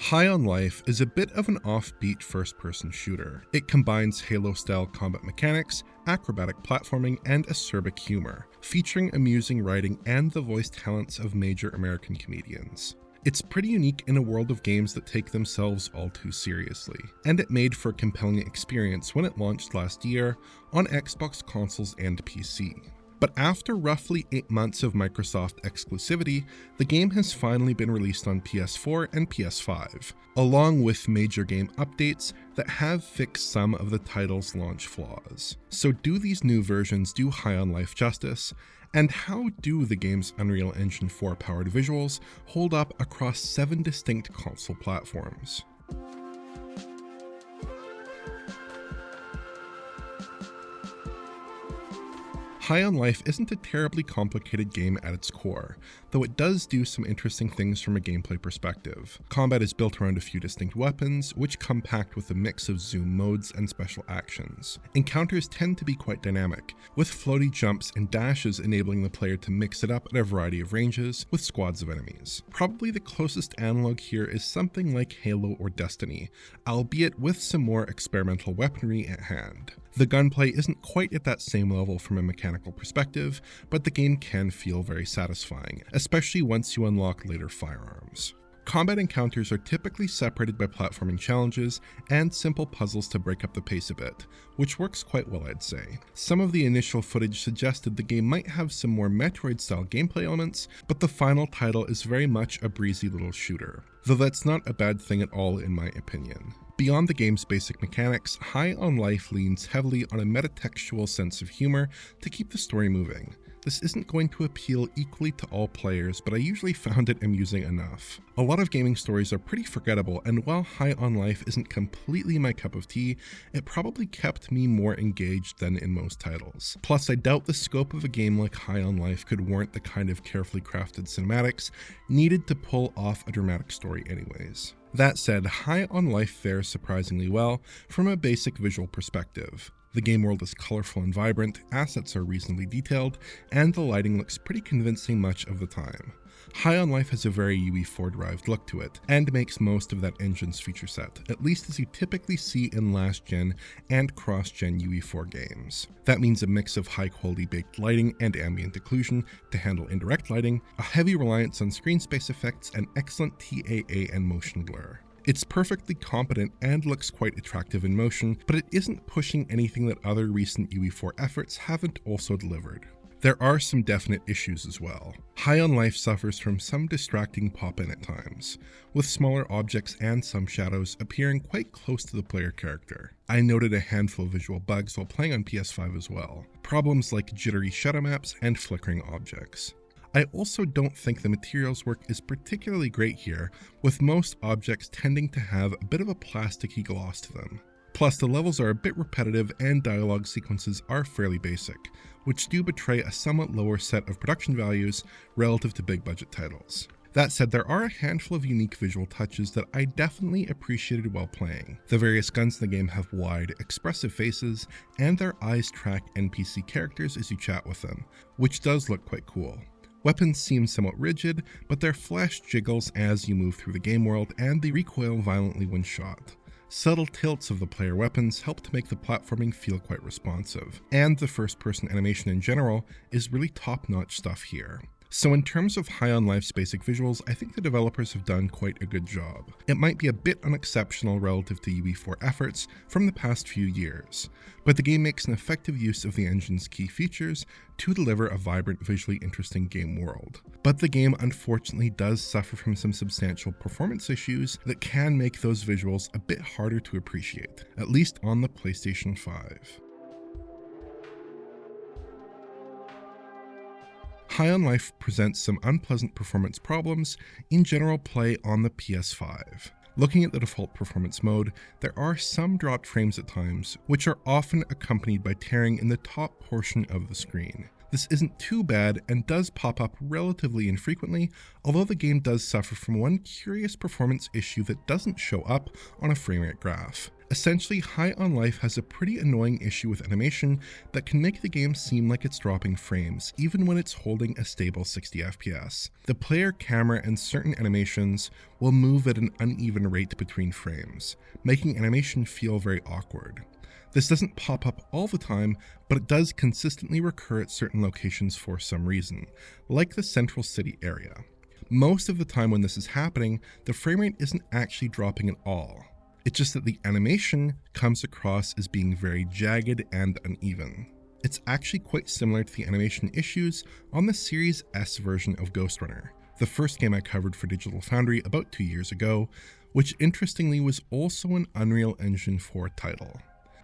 High on Life is a bit of an offbeat first-person shooter. It combines Halo-style combat mechanics, acrobatic platforming, and acerbic humor, featuring amusing writing and the voice talents of major American comedians. It's pretty unique in a world of games that take themselves all too seriously, and it made for a compelling experience when it launched last year on Xbox consoles and PC. But after roughly 8 months of Microsoft exclusivity, the game has finally been released on PS4 and PS5, along with major game updates that have fixed some of the title's launch flaws. So do these new versions do High on Life justice? And how do the game's Unreal Engine 4 powered visuals hold up across 7 distinct console platforms? High on Life isn't a terribly complicated game at its core, though it does do some interesting things from a gameplay perspective. Combat is built around a few distinct weapons, which come packed with a mix of zoom modes and special actions. Encounters tend to be quite dynamic, with floaty jumps and dashes enabling the player to mix it up at a variety of ranges with squads of enemies. Probably the closest analog here is something like Halo or Destiny, albeit with some more experimental weaponry at hand. The gunplay isn't quite at that same level from a mechanical perspective, but the game can feel very satisfying, especially once you unlock later firearms. Combat encounters are typically separated by platforming challenges and simple puzzles to break up the pace a bit, which works quite well, I'd say. Some of the initial footage suggested the game might have some more Metroid-style gameplay elements, but the final title is very much a breezy little shooter, though that's not a bad thing at all in my opinion. Beyond the game's basic mechanics, High on Life leans heavily on a metatextual sense of humor to keep the story moving. This isn't going to appeal equally to all players, but I usually found it amusing enough. A lot of gaming stories are pretty forgettable, and while High on Life isn't completely my cup of tea, it probably kept me more engaged than in most titles. Plus, I doubt the scope of a game like High on Life could warrant the kind of carefully crafted cinematics needed to pull off a dramatic story anyways. That said, High on Life fares surprisingly well from a basic visual perspective. The game world is colorful and vibrant, assets are reasonably detailed, and the lighting looks pretty convincing much of the time. High on Life has a very UE4-derived look to it, and makes most of that engine's feature set, at least as you typically see in last-gen and cross-gen UE4 games. That means a mix of high-quality baked lighting and ambient occlusion to handle indirect lighting, a heavy reliance on screen space effects, and excellent TAA and motion blur. It's perfectly competent and looks quite attractive in motion, but it isn't pushing anything that other recent UE4 efforts haven't also delivered. There are some definite issues as well. High on Life suffers from some distracting pop-in at times, with smaller objects and some shadows appearing quite close to the player character. I noted a handful of visual bugs while playing on PS5 as well, problems like jittery shadow maps and flickering objects. I also don't think the materials work is particularly great here, with most objects tending to have a bit of a plasticky gloss to them. Plus, the levels are a bit repetitive and dialogue sequences are fairly basic, which do betray a somewhat lower set of production values relative to big budget titles. That said, there are a handful of unique visual touches that I definitely appreciated while playing. The various guns in the game have wide, expressive faces, and their eyes track NPC characters as you chat with them, which does look quite cool. Weapons seem somewhat rigid, but their flesh jiggles as you move through the game world, and they recoil violently when shot. Subtle tilts of the player weapons help to make the platforming feel quite responsive, and the first-person animation in general is really top-notch stuff here. So in terms of High on Life's basic visuals, I think the developers have done quite a good job. It might be a bit unexceptional relative to UE4 efforts from the past few years, but the game makes an effective use of the engine's key features to deliver a vibrant, visually interesting game world. But the game unfortunately does suffer from some substantial performance issues that can make those visuals a bit harder to appreciate, at least on the PlayStation 5. High on Life presents some unpleasant performance problems in general play on the PS5. Looking at the default performance mode, there are some dropped frames at times, which are often accompanied by tearing in the top portion of the screen. This isn't too bad and does pop up relatively infrequently, although the game does suffer from one curious performance issue that doesn't show up on a frame rate graph. Essentially, High on Life has a pretty annoying issue with animation that can make the game seem like it's dropping frames, even when it's holding a stable 60 FPS. The player camera and certain animations will move at an uneven rate between frames, making animation feel very awkward. This doesn't pop up all the time, but it does consistently recur at certain locations for some reason, like the central city area. Most of the time when this is happening, the frame rate isn't actually dropping at all. It's just that the animation comes across as being very jagged and uneven. It's actually quite similar to the animation issues on the Series S version of Ghost Runner, the first game I covered for Digital Foundry about 2 years ago, which interestingly was also an Unreal Engine 4 title.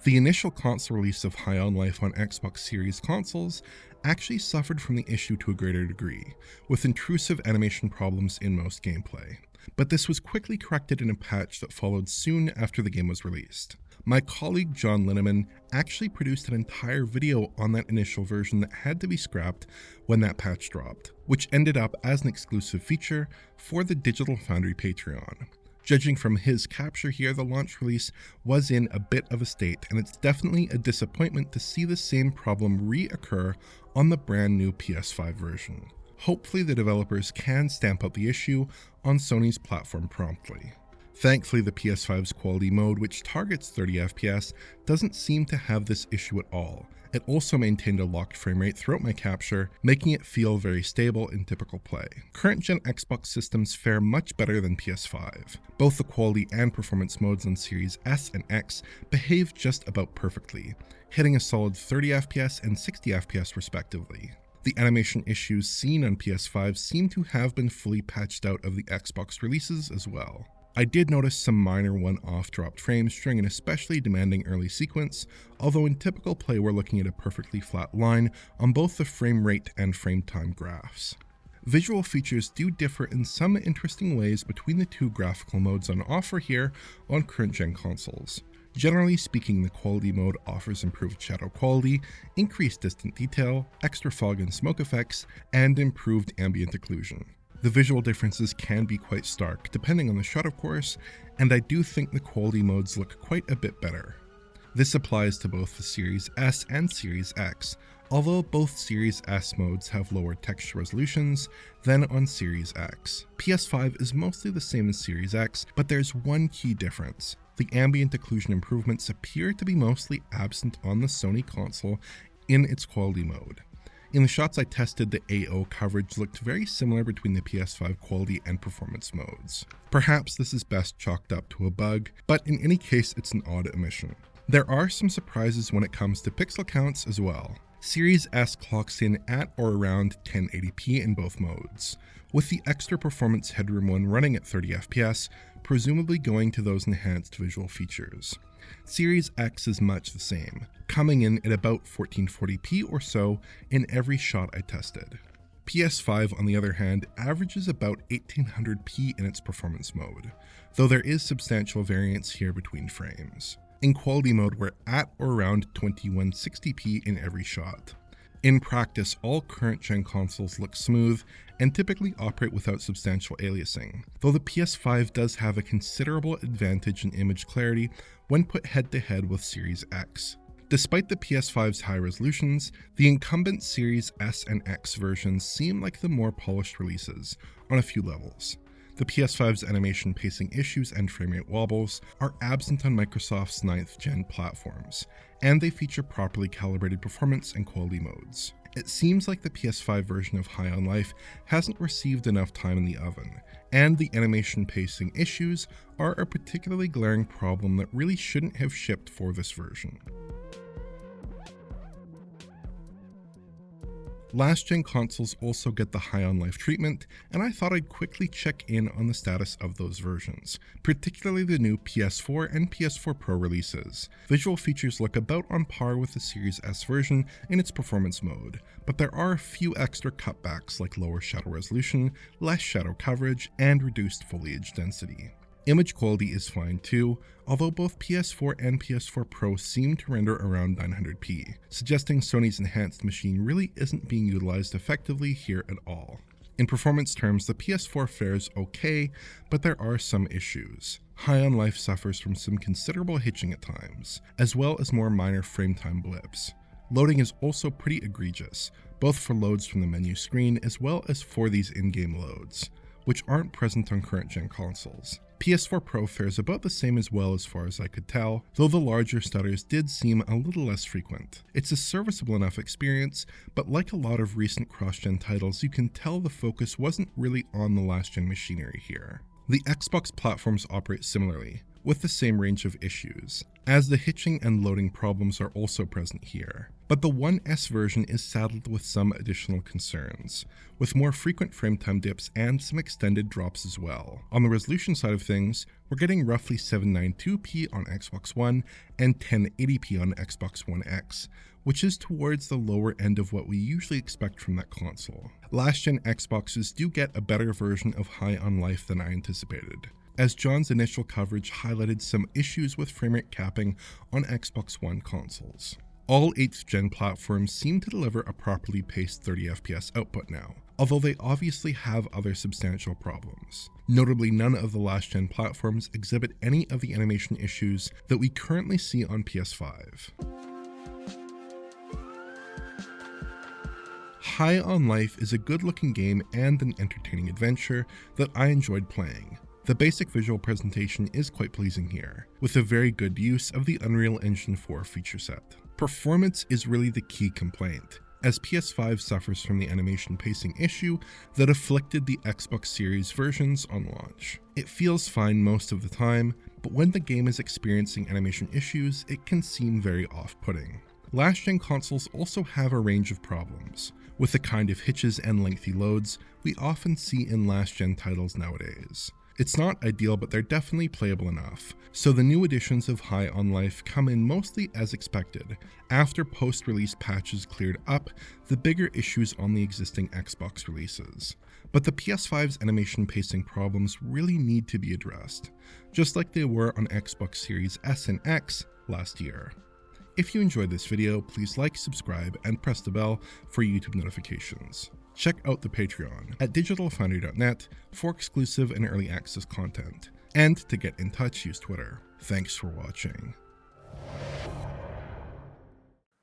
The initial console release of High on Life on Xbox Series consoles actually suffered from the issue to a greater degree, with intrusive animation problems in most gameplay. But this was quickly corrected in a patch that followed soon after the game was released. My colleague John Linneman actually produced an entire video on that initial version that had to be scrapped when that patch dropped, which ended up as an exclusive feature for the Digital Foundry Patreon. Judging from his capture here, the launch release was in a bit of a state, and it's definitely a disappointment to see the same problem reoccur on the brand new PS5 version. Hopefully the developers can stamp out the issue on Sony's platform promptly. Thankfully, the PS5's quality mode, which targets 30 FPS, doesn't seem to have this issue at all. It also maintained a locked frame rate throughout my capture, making it feel very stable in typical play. Current-gen Xbox systems fare much better than PS5. Both the quality and performance modes on Series S and X behave just about perfectly, hitting a solid 30 FPS and 60 FPS respectively. The animation issues seen on PS5 seem to have been fully patched out of the Xbox releases as well. I did notice some minor one-off dropped frames during an especially demanding early sequence, although in typical play we're looking at a perfectly flat line on both the frame rate and frame time graphs. Visual features do differ in some interesting ways between the two graphical modes on offer here on current-gen consoles. Generally speaking, the quality mode offers improved shadow quality, increased distant detail, extra fog and smoke effects, and improved ambient occlusion. The visual differences can be quite stark, depending on the shot of course, and I do think the quality modes look quite a bit better. This applies to both the Series S and Series X, although both Series S modes have lower texture resolutions than on Series X. PS5 is mostly the same as Series X, but there's one key difference. The ambient occlusion improvements appear to be mostly absent on the Sony console in its quality mode. In the shots I tested, the AO coverage looked very similar between the PS5 quality and performance modes. Perhaps this is best chalked up to a bug, but in any case it's an odd omission. There are some surprises when it comes to pixel counts as well. Series S clocks in at or around 1080p in both modes, with the extra performance headroom one running at 30 FPS, presumably going to those enhanced visual features. Series X is much the same, coming in at about 1440p or so in every shot I tested. PS5, on the other hand, averages about 1800p in its performance mode, though there is substantial variance here between frames. In quality mode, we're at or around 2160p in every shot. In practice, all current-gen consoles look smooth and typically operate without substantial aliasing, though the PS5 does have a considerable advantage in image clarity when put head-to-head with Series X. Despite the PS5's high resolutions, the incumbent Series S and X versions seem like the more polished releases on a few levels. The PS5's animation pacing issues and frame rate wobbles are absent on Microsoft's 9th gen platforms, and they feature properly calibrated performance and quality modes. It seems like the PS5 version of High on Life hasn't received enough time in the oven, and the animation pacing issues are a particularly glaring problem that really shouldn't have shipped for this version. Last-gen consoles also get the High on Life treatment, and I thought I'd quickly check in on the status of those versions, particularly the new PS4 and PS4 Pro releases. Visual features look about on par with the Series S version in its performance mode, but there are a few extra cutbacks like lower shadow resolution, less shadow coverage, and reduced foliage density. Image quality is fine too, although both PS4 and PS4 Pro seem to render around 900p, suggesting Sony's enhanced machine really isn't being utilized effectively here at all. In performance terms, the PS4 fares okay, but there are some issues. High on Life suffers from some considerable hitching at times, as well as more minor frame time blips. Loading is also pretty egregious, both for loads from the menu screen as well as for these in-game loads, which aren't present on current-gen consoles. PS4 Pro fares about the same as well as far as I could tell, though the larger stutters did seem a little less frequent. It's a serviceable enough experience, but like a lot of recent cross-gen titles, you can tell the focus wasn't really on the last-gen machinery here. The Xbox platforms operate similarly, with the same range of issues, as the hitching and loading problems are also present here. But the One S version is saddled with some additional concerns, with more frequent frame time dips and some extended drops as well. On the resolution side of things, we're getting roughly 792p on Xbox One and 1080p on Xbox One X, which is towards the lower end of what we usually expect from that console. Last-gen Xboxes do get a better version of High on Life than I anticipated, as John's initial coverage highlighted some issues with framerate capping on Xbox One consoles. All 8th gen platforms seem to deliver a properly paced 30 FPS output now, although they obviously have other substantial problems. Notably, none of the last gen platforms exhibit any of the animation issues that we currently see on PS5. High on Life is a good-looking game and an entertaining adventure that I enjoyed playing. The basic visual presentation is quite pleasing here, with a very good use of the Unreal Engine 4 feature set. Performance is really the key complaint, as PS5 suffers from the animation pacing issue that afflicted the Xbox Series versions on launch. It feels fine most of the time, but when the game is experiencing animation issues, it can seem very off-putting. Last-gen consoles also have a range of problems, with the kind of hitches and lengthy loads we often see in last-gen titles nowadays. It's not ideal, but they're definitely playable enough, so the new editions of High on Life come in mostly as expected, after post-release patches cleared up the bigger issues on the existing Xbox releases. But the PS5's animation pacing problems really need to be addressed, just like they were on Xbox Series S and X last year. If you enjoyed this video, please like, subscribe, and press the bell for YouTube notifications. Check out the Patreon at digitalfoundry.net for exclusive and early access content. And to get in touch, use Twitter. Thanks for watching.